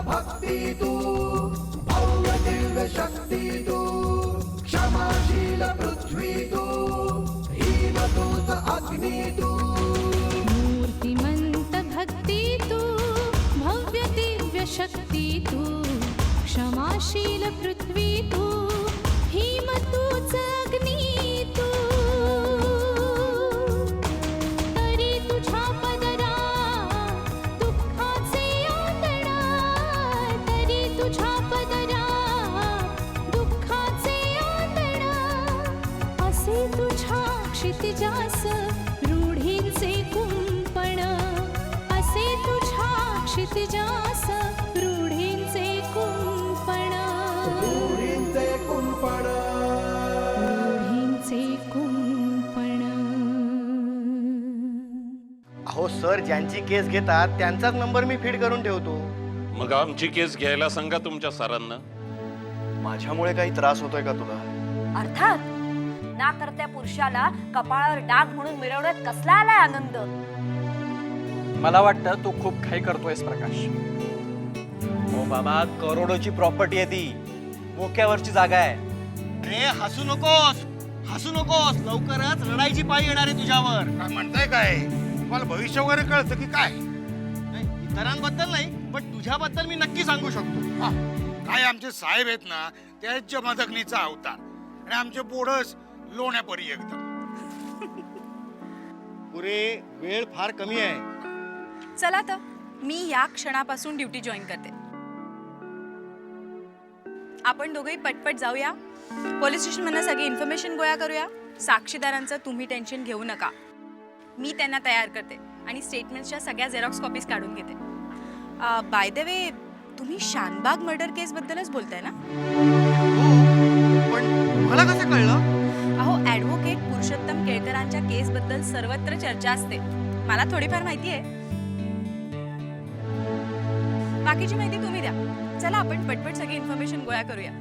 भक्ति तू भव्य दिव्य शक्ति तू क्षमाशील पृथ्वी तू हिमदूत अग्नि तू मूर्तिमंत भक्ति तू भव्य दिव्य शक्ति तू क्षमाशील पृथ्वी तू हिमदूत अग्नि तू तरी तुझ्या पदरा दुःखाचे आंधळा तरी तुझ्या पदरा दुःखाचे आंधळा असे तुझ्या क्षितिजास रूढींचे कुंपण असे तुझ्या क्षितिजास रूढींचे कुंपण रूढींचे कुंपण रूढींचे कुंपण. अहो सर, ज्यांची केस घेतात त्यांचाच नंबर मी फीड करून ठेवतो. मग आमची केस घ्यायला सांगा तुमच्या सरांना. माझ्यामुळे काही त्रास होतोय का तुला? अर्थात ना करत्या पुरुषाला कपाळावर डाग म्हणून मिरवण्यात कसला आलाय आनंद. मला वाटतं तू खूप घाई करतोयस प्रकाश. हो बाबा, करोडोची प्रॉपर्टी आहे ती, मोक्यावरची जागा आहे. रे हसू नकोस, हसू नकोस, लवकरच रडायची पाळी येणार आहे तुझ्यावर. काय म्हणताय? काय तुम्हाला भविष्य वगैरे कळतं की काय? नाही, इतरांबद्दल नाही, पण तुझ्याबद्दल मी नक्की सांगू शकतो. काय आमचे साहेब आहेत ना, त्याच जमदग्नीचा अवतार आणि आमचे पोडस लोण्यापरी एकदम. पुरे वेळ फार कमी आहे. चला तर मी या क्षणापासून ड्युटी जॉईन करते. आपण दोघेही पटपट जाऊया, पोलीस स्टेशन मधनं सगळी इन्फॉर्मेशन गोळा करूया. साक्षीदारांचं तुम्ही टेन्शन घेऊ नका, मी त्यांना तयार करते आणि स्टेटमेंट्सच्या सगळ्या झेरॉक्स कॉपीज काढून घेते. बाय द वे, तुम्ही शानबाग मर्डर केस बद्दलच बोलताय ना? पण मला कसं कळलं? अहो, ॲडव्होकेट पुरुषोत्तम केळकरांच्या केस बद्दल सर्वत्र चर्चा असते, मला थोडीफार माहिती आहे. बाकीची माहिती तुम्ही द्या. चला आपण पटपट सगळी इन्फॉर्मेशन गोळा करूया,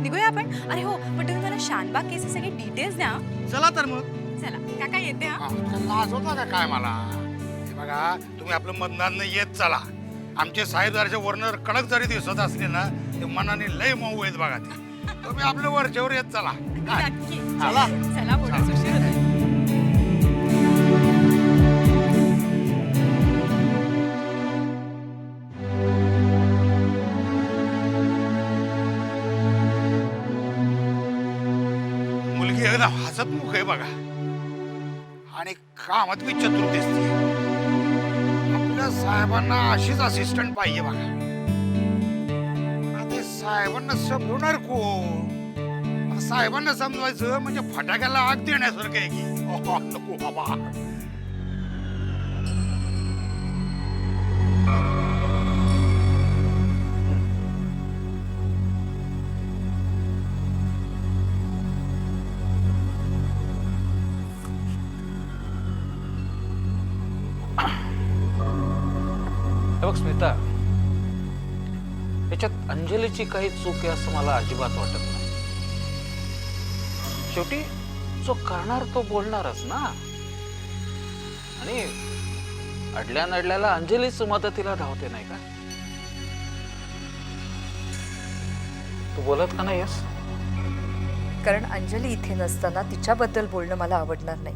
निघूया आपण. अरे हो, पण तुम्ही मला शानबाग केसचे सगळे डिटेल्स द्या. चला तर मग. चला, काका येते. हा, लाज होता का काय मला? हे बघा, तुम्ही आपलं मतदान येत चला. आमचे साहेब जराच्या वरनं कडक जरी दिसत असले ना, ते मनाने लय मऊ आहेत बघा ते. तुम्ही आपल्या वरच्यावर येत चला. काय? नक्की. चला. चला, पुढे उशीर होतोय. मुलगी एकदम हसतमुख आहे बघा आणि कामात बी चतुर दिसते. आपल्या साहेबांना अशीच असिस्टंट पाहिजे बघा. आता साहेबांना समजवणार कोण? साहेबांना समजवायचं म्हणजे फटाक्याला आग देण्यासारखं आहे की. नको बाबा. बघ स्मिता, याच्यात अंजलीची काही चूक आहे असं मला अजिबात वाटत नाही. शेवटी जो करणार तो बोलणारच ना. आणि अडल्या नडल्याला अंजलीच मदतीला धावते नाही का? तू बोलत का नाहीस? कारण अंजली इथे नसताना तिच्याबद्दल बोलणं मला आवडणार नाही.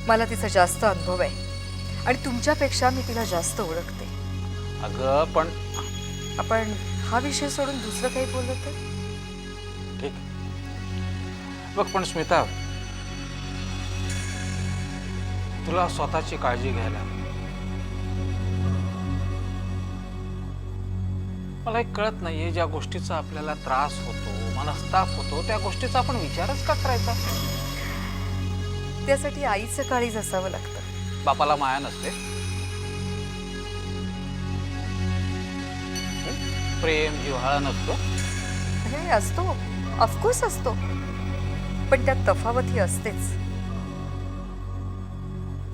मला तिचा जास्त अनुभव आहे आणि तुमच्यापेक्षा मी तिला जास्त ओळखते. अगं पण आपण हा विषय सोडून दुसरं काही बोललो तर? ठीक. बघ पण स्मिता, तुला स्वतःची काळजी घ्यायला मला एक कळत नाहीये. ज्या गोष्टीचा आपल्याला त्रास होतो, मनस्ताप होतो, त्या गोष्टीचा आपण विचारच का करायचा? त्यासाठी आईचं काळीज असावं लागतं. बापाला माया नसते? प्रेम जिव्हाळा नसतो? हे असतो, ऑफकोर्स असतो, पण त्यात तफावत ही असतेच.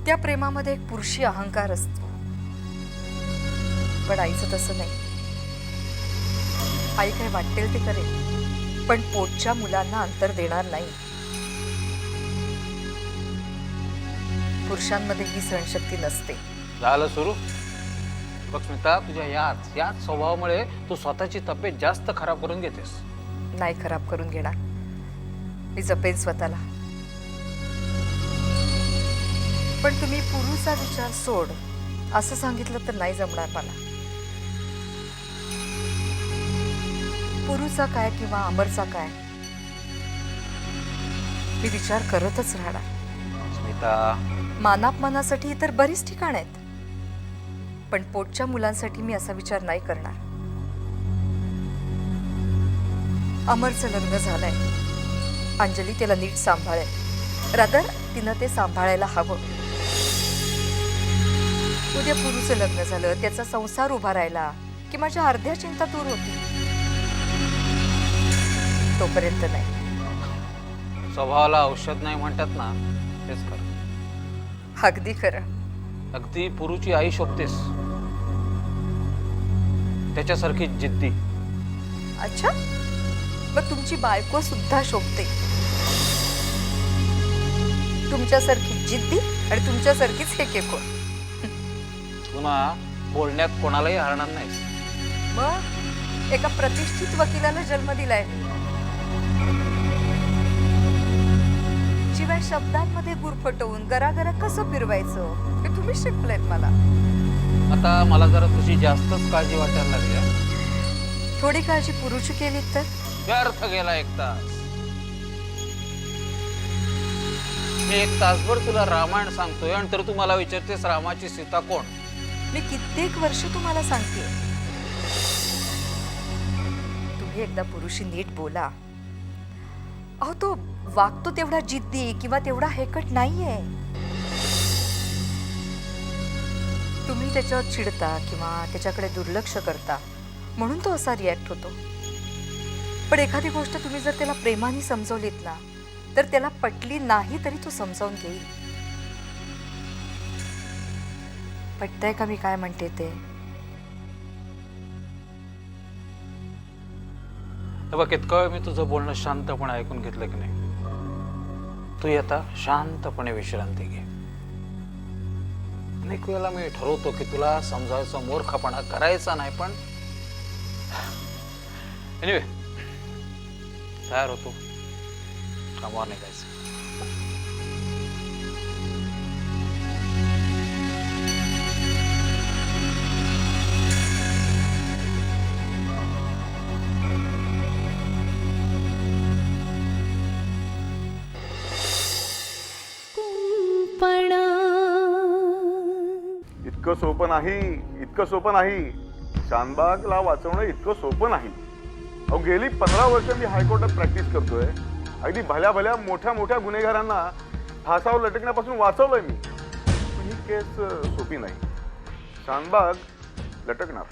त्या प्रेमामध्ये एक पुरुषी अहंकार असतो, पण आईचं तसं नाही. आई काय वाटेल ते करेल, पण पोटच्या मुलांना अंतर देणार नाही. पुरुषांमध्ये ही सहनशक्ती नसते. झालं सुरू. बघ स्मिता, तुझ्या याच स्वभावामुळे तू स्वतःची तब्येत जास्त खराब करून घेतेस. नाही खराब करून घेणार, मी जपेन स्वतःला. पण तुम्ही पुरुचा विचार सोड असं सांगितलं तर नाही जमणार मला. पुरुचा काय किंवा अमरचा काय, मी विचार करतच राहणार. स्मिता, मानापमानासाठी तर बरीच ठिकाण आहेत, पण पोटच्या मुलांसाठी मी असा विचार नाही करणार. अमरचं लग्न झालंय, अंजली त्याला नीट सांभाळेल. रादर तिनं ते सांभाळायला हवं. उद्या पुरुचं लग्न झालं, त्याचा संसार उभा राहिला की माझ्या अर्ध्या चिंता दूर होती. तोपर्यंत नाही. स्वभावाला औषध नाही म्हणतात ना, तेच कर. अगदी खरं. अगदी पुरुची आई शोभतेस, त्याच्यासारखी जिद्दी. अच्छा, मग तुमची बायको सुद्धा शोभते. तुमच्यासारखी जिद्दी आणि तुमच्यासारखीच हे केकोर. पुन्हा बोलण्यात कोणालाही हरणार नाहीस. मग एका प्रतिष्ठित वकिलाला जन्म दिलाय. शिवाय शब्दांमध्ये गुरफटवून गरागरा कसं फिरवायचं हे तुम्ही शिकलेत मला. आता मला जरा तुझी जास्तच काळजी वाटायला लागली. थोडी काळजी पुरुषी केली तर व्यर्थ गेला 1 तास. मी 1 तासभर तुला रामायण सांगतोय आणि तर तू मला विचारतेस रामाची सीता कोण. मी कित्येक वर्ष तुम्हाला सांगते, तुम्ही एकदा पुरुषी नीट बोला. अहो, तो वागतो तेवढा जिद्दी किंवा तेवढा हेकट नाहीये. तुम्ही त्याच्यावर चिडता किंवा त्याच्याकडे दुर्लक्ष करता म्हणून तो असा रिॲक्ट होतो. पण एखादी गोष्ट तुम्ही जर त्याला प्रेमाने समजवलीत ना, तर त्याला पटली नाही तरी तो समजावून घेईल. पटतंय का मी काय म्हणते ते? बघ, इतका वेळ मी तुझं बोलणं शांतपणे ऐकून घेतलं की नाही. तू आता शांतपणे विश्रांती घे. अनेक वेळेला मी ठरवतो की तुला समजायचा मूर्खपणा करायचा नाही, पण एनिवे तयार होतो, कामावर निघायचं. कुंपण इतकं सोपं नाही, इतकं सोपं नाही. शानबागला वाचवणं इतकं सोपं नाही. अहो, गेली 15 वर्ष मी हायकोर्टात प्रॅक्टिस करतोय. अगदी भल्या भल्या मोठ्या मोठ्या गुन्हेगारांना फासावर लटकण्यापासून वाचवलंय मी. पण ही केस सोपी नाही. शानबाग लटकणार.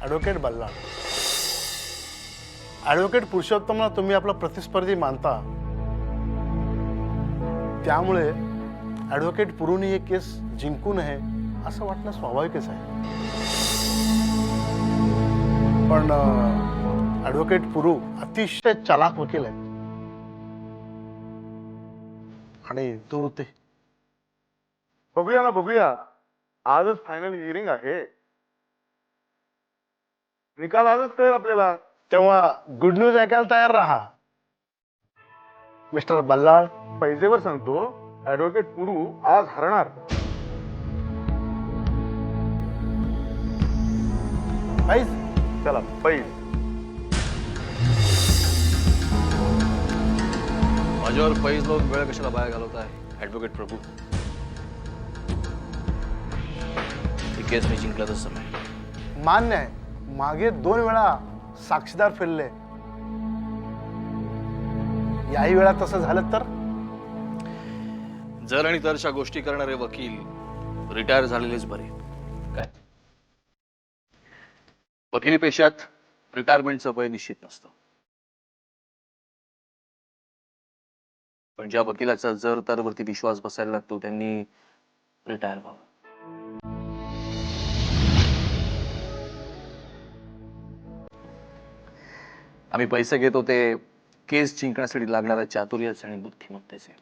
ॲडव्होकेट बल्लाळ, ॲडव्होकेट पुरुषोत्तमला तुम्ही आपला प्रतिस्पर्धी मानता, त्यामुळे ॲडव्होकेट पुरूनी हे केस जिंकू नये असं वाटणं स्वाभाविकच आहे. पण ॲडव्होकेट पुरू अतिशय चालाक वकील आहे आणि दूर ते. बघूया ना, बघूया. आजच फायनल हिअरिंग आहे. निकाल आजच कळेल आपल्याला. तेव्हा गुड न्यूज ऐकायला तयार राहा मिस्टर बल्लाळ. पैजेवर सांगतो, ॲडव्होकेट पुरू आज हरणार. पैज चला पैज. माझ्यावर पैज लोक वेळ कशाला बाहेर घालवत आहे ऍडव्होकेट प्रभू. ही केस मी जिंकल्याच समय. मान्य आहे, मागे 2 वेळा साक्षीदार फिरले. याही वेळा तसं झालं तर जर आणि तरच्या गोष्टी करणारे वकील रिटायर झालेलेच बरे. काय वकिली पेशात रिटायरमेंटचं वय निश्चित नसतं. पण ज्या वकिलाचा जर तरवरती विश्वास बसायला लागतो त्यांनी रिटायर व्हावं. आम्ही पैसे घेतो ते केस जिंकण्यासाठी लागणाऱ्या चातुर्याचे आणि बुद्धिमत्तेचे.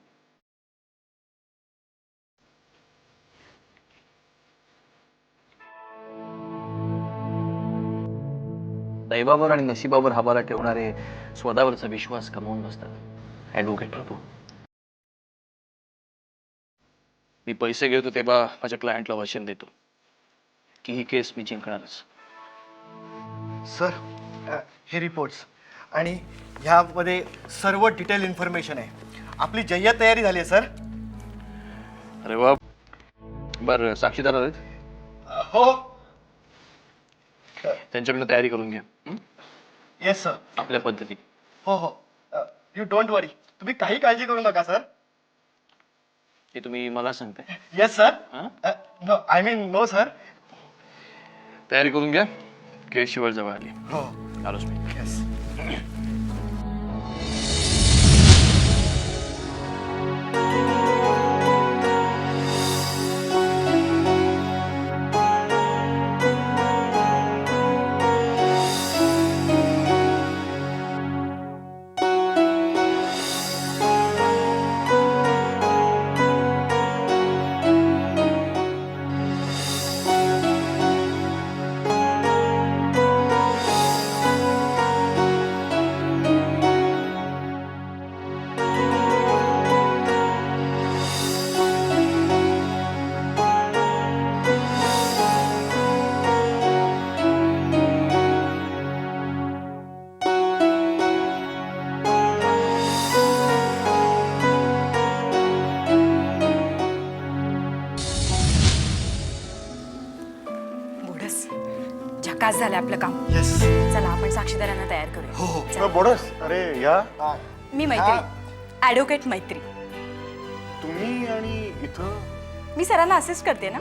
दैवावर आणि नशिबावर हवाला ठेवणारे स्वतःवरचा विश्वास कमवून बसतात. ॲडव्होकेट प्रभू, मी पैसे घेतो तेव्हा माझ्या क्लायंटला वचन देतो की ही केस मी जिंकणारच. सर हे रिपोर्ट्स आणि ह्यामध्ये सर्व डिटेल इन्फॉर्मेशन आहे. आपली जय्यत तयारी झाली आहे सर. अरे वा. बरं, साक्षीदार आलेत? हो. त्यांच्याकडनं तयारी करून घ्या. Yes sir. आपल्या पद्धतीने. हो हो. यू डोंट वरी. तुम्ही काही काळजी करू नका सर. हे तुम्ही मला सांगताय? Yes sir. हां? No I mean no sir. तयारी करून घ्या. केस शेवट जवळ आली. हो. आलोच मी. येस. झकास झालं आपलं काम. येस. चला आपण साक्षीदारांना तयार करूया. हो हो. बोडस, अरे या. मी मैत्री, ॲडव्होकेट मैत्री. तुम्ही आणि इथं मी सरांना असिस्ट करते ना.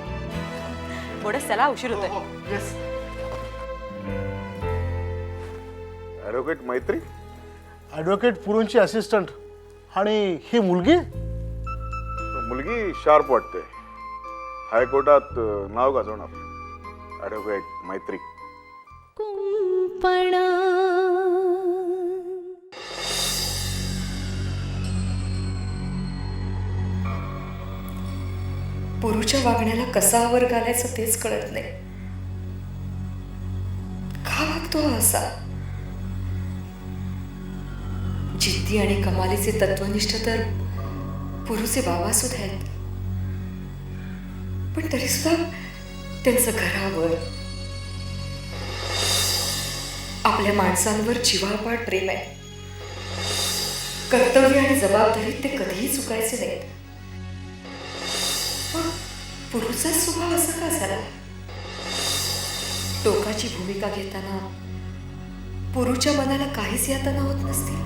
बोडस चला, उशीर होतोय. येस. ॲडव्होकेट मैत्री. ॲडव्होकेट पुरूंची असिस्टंट. आणि ही मुलगी? मुलगी शार्प वाटते. हायकोर्टात नाव गाजवणार. ॲडव्होकेट मैत्री. कुंपणा पुरूच्या वागण्याला कसा आवर घालायचं तेच कळत नाही. का वागतो हा असा? जिद्दी आणि कमालीचे तत्वनिष्ठ तर पुरूचे बाबा सुद्धा आहेत, पण तरी सुद्धा त्यांचं घरावर, आपल्या माणसांवर जिव्हाळपाड प्रेम आहे. कर्तव्य आणि जबाबदारीत ते कधीही चुकायचे नाहीत. मग पुरूचा स्वभाव असा का झाला? टोकाची भूमिका घेताना पुरूच्या मनाला काहीच यातना होत नसतील.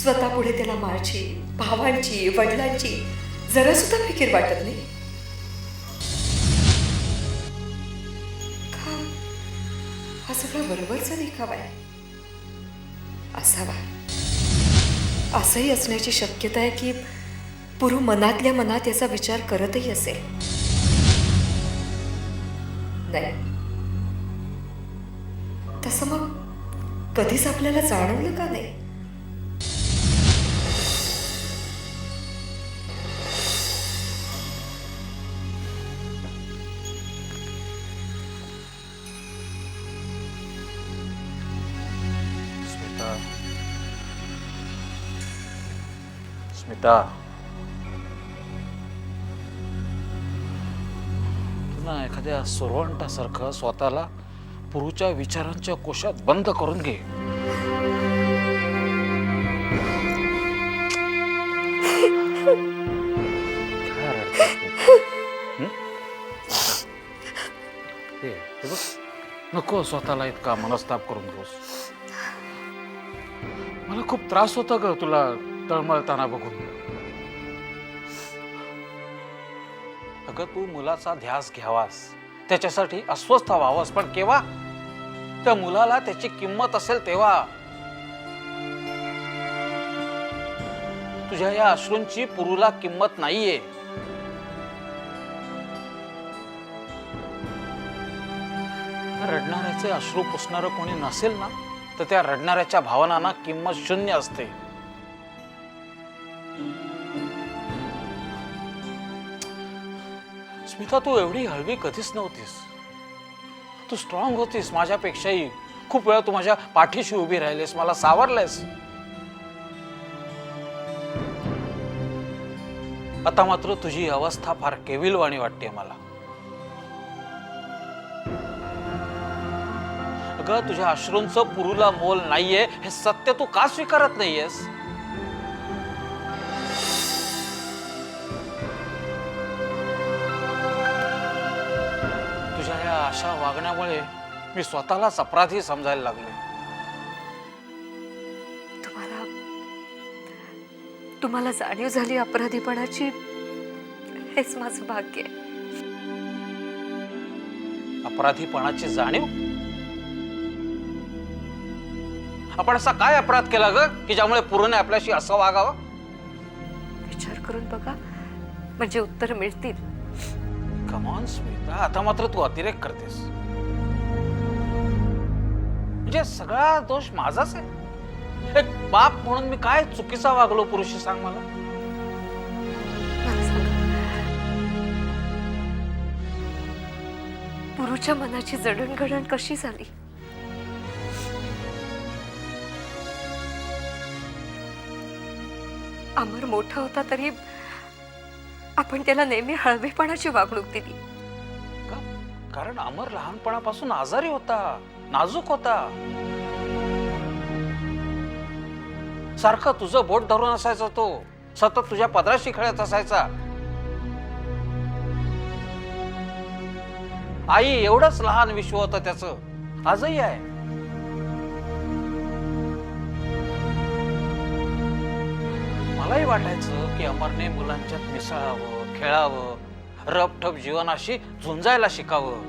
स्वतः पुढे त्याला माझी, भावांची, वडिलांची जरा सुद्धा फिकीर वाटत नाही. का हा सगळा बरोबरचा देखावा आहे? असावा. असंही असण्याची शक्यता आहे की पुरू मनातल्या मनात याचा विचार करतही असेल. नाही, तसं मग कधीच आपल्याला जाणवलं का नाही? स्मिता, पुन्हा एखाद्या सुरवंटासारखं स्वतःला पुरूच्या विचारांच्या कोशात बंद करून घे. काय रडतेस तू? हं? हे बघ, नको स्वतःला इतका मनस्ताप करून घेऊस. मला खूप त्रास होता ग तुला तळमळताना बघून. अगं तू मुलाचा ध्यास घ्यावास, त्याच्यासाठी अस्वस्थ व्हावास, पण केव्हा? त्या मुलाला त्याची किंमत असेल तेव्हा. तुझ्या या अश्रूंची पुरूला किंमत नाहीये. रडणाऱ्याचे अश्रू पुसणारं कोणी नसेल ना, तर त्या रडणाऱ्याच्या भावनांना किंमत शून्य असते. स्मिता, तू एवढी हळवी कधीच नव्हतीस. तू स्ट्रॉंग होतीस माझ्यापेक्षाही. खूप वेळा तू माझ्या पाठीशी उभी राहिलीस, मला सावरलेस. आता मात्र तुझी अवस्था फार केविलवाणी वाटते मला. अगं, तुझ्या अश्रूंचं पुरूला मोल नाहीये हे सत्य तू का स्वीकारत नाहीयेस? तुझ्या या अशा वागण्यामुळे मी स्वतःलाच अपराधी समजायला लागलोय. तुम्हाला जाणीव झाली अपराधीपणाची, हेच माझं भाग्य आहे. अपराधीपणाची जाणीव? आपण असा काय अपराध केला ग की ज्यामुळे पूर्णे आपल्याशी असं वागावं? विचार करून बघा, म्हणजे उत्तर मिळतील. कम ऑन स्मिता, आता मात्र तू अतिरेक करतेस. म्हणजे सगळा दोष माझाच आहे. एक बाप म्हणून मी काय चुकीचा वागलो पुरुषी, सांग मला. पुरुच्या मनाची जडणघडण कशी झाली? अमर मोठा होता तरी आपण त्याला नेहमी हळवेपणाची वागणूक दिली. का? कारण अमर लहानपणापासून आजारी होता, नाजूक होता. सारखं तुझं बोट धरून असायचा तो, सतत तुझ्या पदराशी खेळत असायचा. आई एवढंच लहान विश्व होतं त्याचं, आजही आहे. मलाही वाटायचं की अमरने मुलांच्यात मिसळावं, खेळावं, रपठप जीवनाशी झुंजायला शिकावं.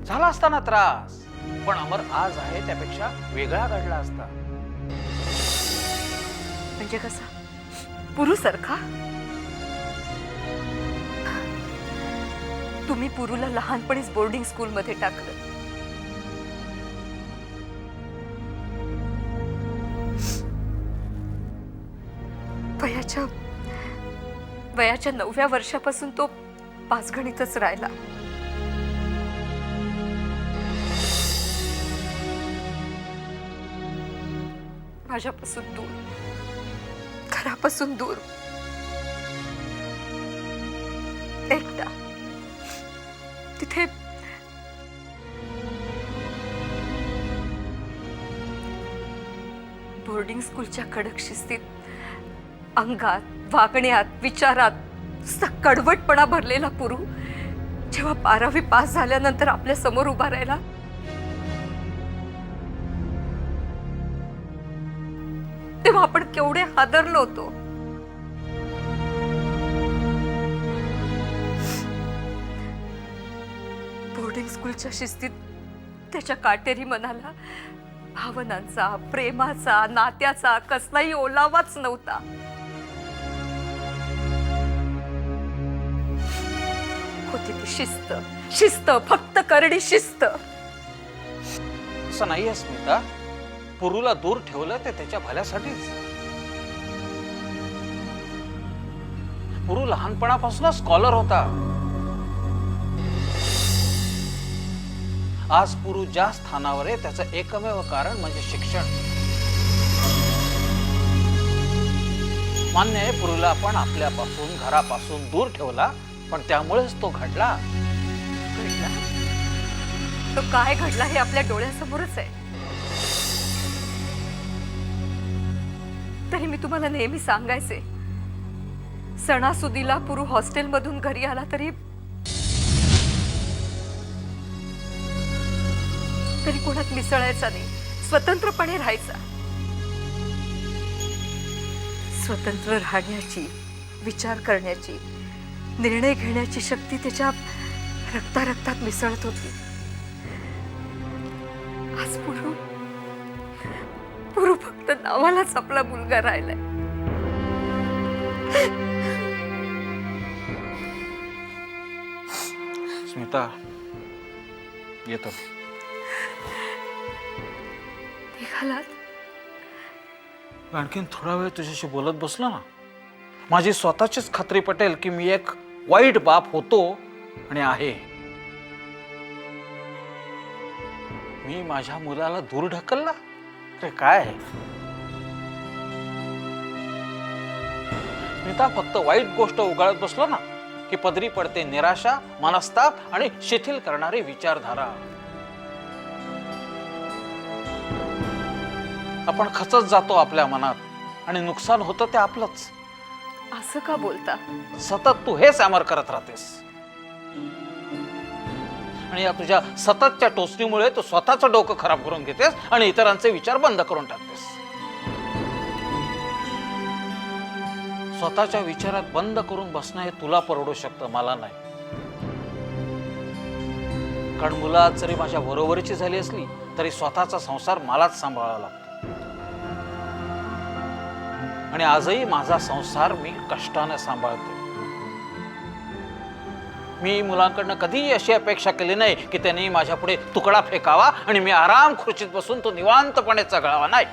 झाला असता ना त्रास, पण अमर आज आहे त्यापेक्षा वेगळा घडला असता. म्हणजे कसा? पुरूसारखा? तुम्ही पुरूला लहानपणीच बोर्डिंग स्कूल मध्ये टाकलं. वयाच्या 9व्या वर्षापासून तो पाचगणीतच राहिला. माझ्यापासून दूर, घरापासून दूर, एकटा. तिथे बोर्डिंग स्कूलच्या कडक शिस्तीत, अंगात, वागण्यात, विचारात कडवटपणा भरलेला पुरू जेव्हा 12वी पास झाल्यानंतर आपल्या समोर उभा राहिला, तेव्हा आपण केवढे हादरलो होतो. बोर्डिंग स्कूलच्या शिस्तीत त्याच्या काटेरी मनाला भावनांचा, प्रेमाचा, नात्याचा कसलाही ओलावाच नव्हता. होती ती शिस्त, शिस्त, फक्त करडी शिस्त. असं नाहीये स्मिता, पुरूला दूर ठेवलं ते त्याच्या भल्यासाठीच. पुरू लहानपणापासूनच स्कॉलर होता. आज पुरू ज्या स्थानावर आहे त्याचं एकमेव कारण म्हणजे शिक्षण. मान्य आहे, पुरूला आपण आपल्यापासून, घरापासून दूर ठेवला, पण त्यामुळेच तो घडला. तो काय घडला हे आपल्या डोळ्यासमोरच आहे. तरी मी तुम्हाला नेहमी सांगायचे, सणासुदीला पुरू हॉस्टेलमधून घरी आला तरी कोणात मिसळायचा नाही, स्वतंत्रपणे राहायचा. स्वतंत्र राहण्याची, विचार करण्याची, निर्णय घेण्याची शक्ती त्याच्या रक्तात मिसळत होती. आज पुरू फक्त नावालाच आपला मुलगा राहिलाय. स्मिता येतो. निघालात? आणखीन थोडा वेळ तुझ्याशी बोलत बसलो ना, माझी स्वतःचीच खात्री पटेल की मी एक वाईट बाप होतो आणि आहे. मी माझ्या मुलाला दूर ढकलला? अरे काय स्मिता, फक्त वाईट गोष्ट उगाळत बसलो ना की पदरी पडते निराशा, मनस्ताप आणि शिथिल करणारी विचारधारा. आपण खचत जातो आपल्या मनात आणि नुकसान होतं ते आपलंच. असं का बोलता? सतत तू हेच अमर करत राहतेस आणि या तुझ्या सततच्या टोचणीमुळे तू स्वतःचं डोकं खराब करून घेतेस आणि इतरांचे विचार बंद करून टाकतेस. स्वतःच्या विचारात बंद करून बसणं हे तुला परवडू शकतं, मला नाही. कारण मुलात जरी माझ्या बरोबरीची झाली असली तरी स्वतःचा संसार मलाच सांभाळावा लागतो. आणि आजही माझा संसार मी कष्टाने सांभाळतो. मी मुलांकडनं कधीही अशी अपेक्षा केली नाही की त्यांनी माझ्या पुढे तुकडा फेकावा आणि मी आराम खुर्चीत बसून तो निवांतपणे चघळावा. नाही,